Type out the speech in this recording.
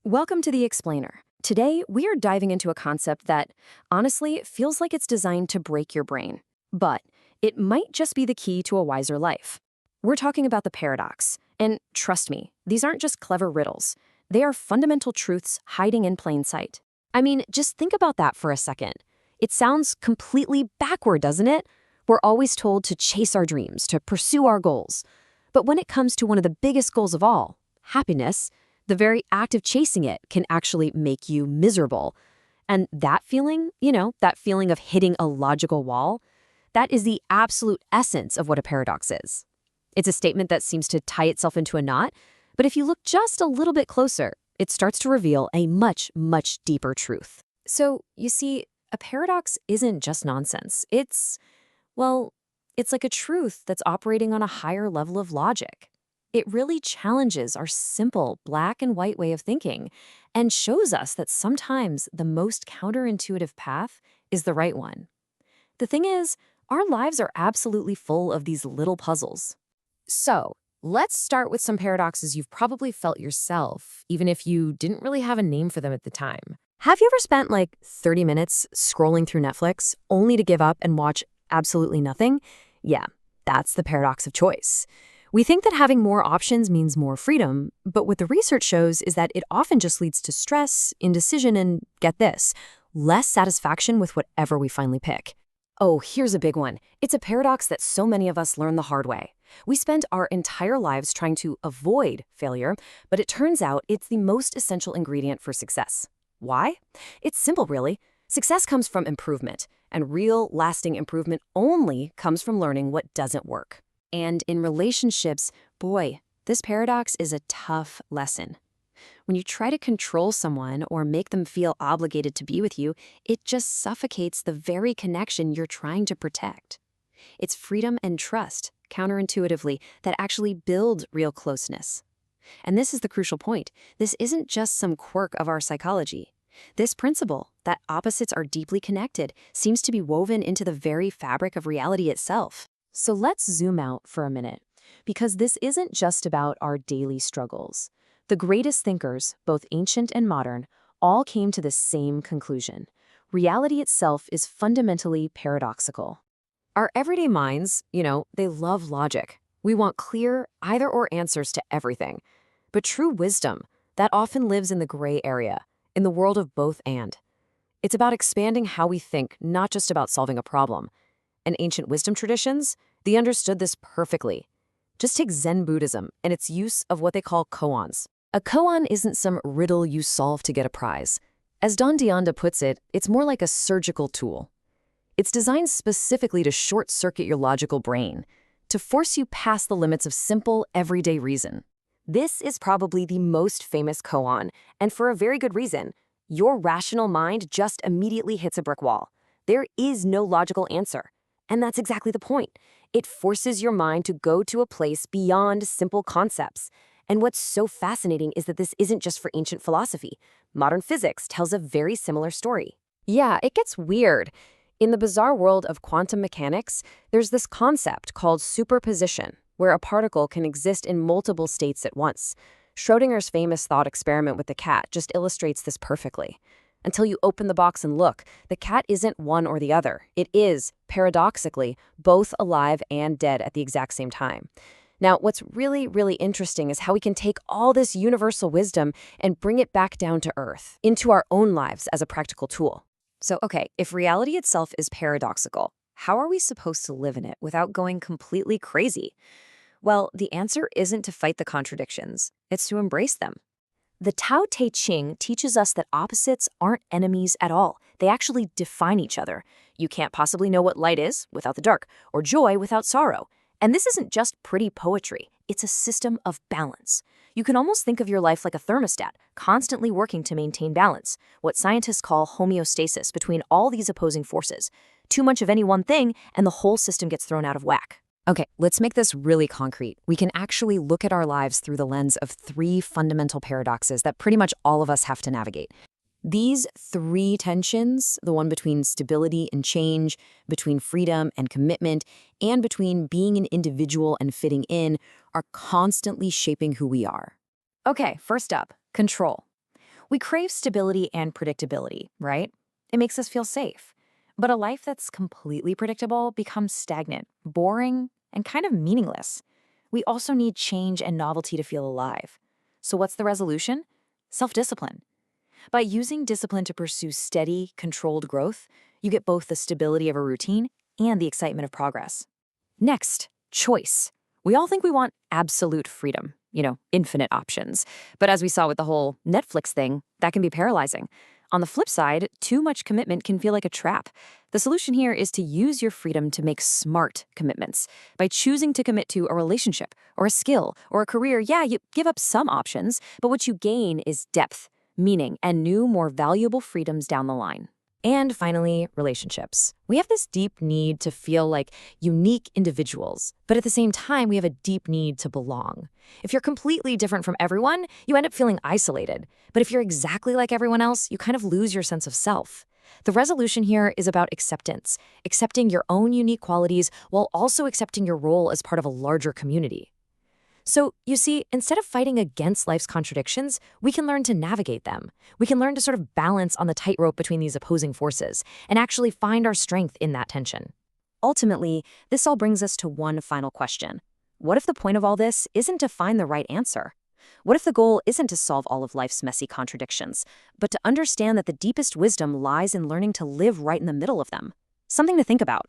Welcome to The Explainer. Today, we are diving into a concept that, honestly, feels like it's designed to break your brain. But it might just be the key to a wiser life. We're talking about the paradox. And trust me, these aren't just clever riddles. They are fundamental truths hiding in plain sight. I mean, just think about that for a second. It sounds completely backward, doesn't it? We're always told to chase our dreams, to pursue our goals. But when it comes to one of the biggest goals of all, happiness, the very act of chasing it can actually make you miserable. And that feeling, that feeling of hitting a logical wall, that is the absolute essence of what a paradox is. It's a statement that seems to tie itself into a knot, but if you look just a little bit closer, it starts to reveal a much, much deeper truth. So, you see, a paradox isn't just nonsense. It's like a truth that's operating on a higher level of logic. It really challenges our simple black and white way of thinking and shows us that sometimes the most counterintuitive path is the right one. The thing is, our lives are absolutely full of these little puzzles. So, let's start with some paradoxes you've probably felt yourself, even if you didn't really have a name for them at the time. Have you ever spent like 30 minutes scrolling through Netflix only to give up and watch absolutely nothing? Yeah, that's the paradox of choice. We think that having more options means more freedom, but what the research shows is that it often just leads to stress, indecision, and get this, less satisfaction with whatever we finally pick. Oh, here's a big one. It's a paradox that so many of us learn the hard way. We spend our entire lives trying to avoid failure, but it turns out it's the most essential ingredient for success. Why? It's simple, really. Success comes from improvement, and real, lasting improvement only comes from learning what doesn't work. And in relationships, boy, this paradox is a tough lesson. When you try to control someone or make them feel obligated to be with you, it just suffocates the very connection you're trying to protect. It's freedom and trust, counterintuitively, that actually build real closeness. And this is the crucial point. This isn't just some quirk of our psychology. This principle, that opposites are deeply connected, seems to be woven into the very fabric of reality itself. So let's zoom out for a minute, because this isn't just about our daily struggles. The greatest thinkers, both ancient and modern, all came to the same conclusion. Reality itself is fundamentally paradoxical. Our everyday minds, they love logic. We want clear, either-or answers to everything. But true wisdom, that often lives in the gray area, in the world of both and. It's about expanding how we think, not just about solving a problem. And ancient wisdom traditions, they understood this perfectly. Just take Zen Buddhism and its use of what they call koans. A koan isn't some riddle you solve to get a prize. As Don DeAnda puts it, it's more like a surgical tool. It's designed specifically to short-circuit your logical brain, to force you past the limits of simple, everyday reason. This is probably the most famous koan, and for a very good reason. Your rational mind just immediately hits a brick wall. There is no logical answer. And that's exactly the point. It forces your mind to go to a place beyond simple concepts. And what's so fascinating is that this isn't just for ancient philosophy. Modern physics tells a very similar story. Yeah, it gets weird. In the bizarre world of quantum mechanics, there's this concept called superposition, where a particle can exist in multiple states at once. Schrödinger's famous thought experiment with the cat just illustrates this perfectly. Until you open the box and look, the cat isn't one or the other. It is, paradoxically, both alive and dead at the exact same time. Now, what's really, really interesting is how we can take all this universal wisdom and bring it back down to earth, into our own lives as a practical tool. So, okay, if reality itself is paradoxical, how are we supposed to live in it without going completely crazy? Well, the answer isn't to fight the contradictions. It's to embrace them. The Tao Te Ching teaches us that opposites aren't enemies at all. They actually define each other. You can't possibly know what light is without the dark, or joy without sorrow. And this isn't just pretty poetry. It's a system of balance. You can almost think of your life like a thermostat, constantly working to maintain balance, what scientists call homeostasis between all these opposing forces. Too much of any one thing, and the whole system gets thrown out of whack. Okay, let's make this really concrete. We can actually look at our lives through the lens of three fundamental paradoxes that pretty much all of us have to navigate. These three tensions, the one between stability and change, between freedom and commitment, and between being an individual and fitting in, are constantly shaping who we are. Okay, first up, control. We crave stability and predictability, right? It makes us feel safe. But a life that's completely predictable becomes stagnant, boring, and kind of meaningless. We also need change and novelty to feel alive. So, what's the resolution? Self discipline. By using discipline to pursue steady, controlled growth, you get both the stability of a routine and the excitement of progress. Next, choice. We all think we want absolute freedom, infinite options. But as we saw with the whole Netflix thing, that can be paralyzing. On the flip side, too much commitment can feel like a trap. The solution here is to use your freedom to make smart commitments. By choosing to commit to a relationship or a skill or a career, yeah, you give up some options, but what you gain is depth, meaning, and new, more valuable freedoms down the line. And finally, relationships. We have this deep need to feel like unique individuals, but at the same time, we have a deep need to belong. If you're completely different from everyone, you end up feeling isolated. But if you're exactly like everyone else, you kind of lose your sense of self. The resolution here is about acceptance, accepting your own unique qualities while also accepting your role as part of a larger community. So, you see, instead of fighting against life's contradictions, we can learn to navigate them. We can learn to sort of balance on the tightrope between these opposing forces and actually find our strength in that tension. Ultimately, this all brings us to one final question. What if the point of all this isn't to find the right answer? What if the goal isn't to solve all of life's messy contradictions, but to understand that the deepest wisdom lies in learning to live right in the middle of them? Something to think about.